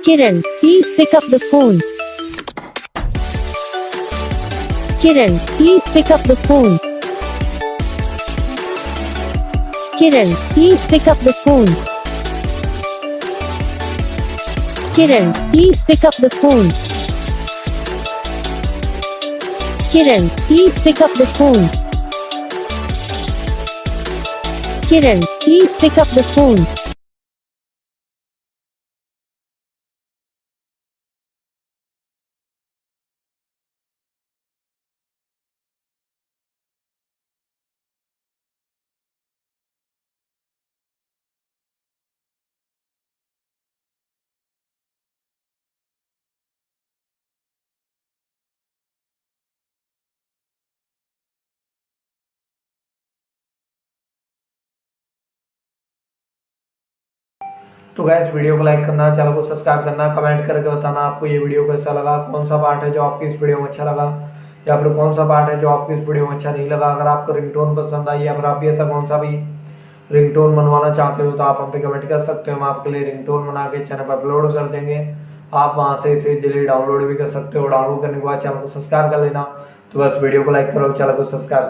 Kiran, please pick up the phone. Kiran, please pick up the phone. Kiran, please pick up the phone. Kiran, please pick up the phone. Kiran, please pick up the phone. Kiran, please pick up the phone. तो guys video को like करना, channel को subscribe करना, comment करके बताना आपको ये video कैसा लगा, कौन सा पार्ट है जो आपकी इस वीडियो में अच्छा लगा या फिर कौन सा पार्ट है जो आपकी इस वीडियो में अच्छा नहीं लगा। अगर आपको रिंगटोन पसंद आई या फिर आप भी ऐसा कौन सा भी रिंगटोन बनवाना चाहते हो तो आप हम पे कमेंट कर सकते हो। हम आपके लिए रिंगटोन बना के चैनल पर अपलोड कर देंगे। आप वहाँ से इसे इजीली डाउनलोड भी कर सकते हो। डाउनलोड करने के बाद चैनल को सब्सक्राइब कर लेना। तो बस वीडियो को लाइक करो, चैनल को सब्सक्राइब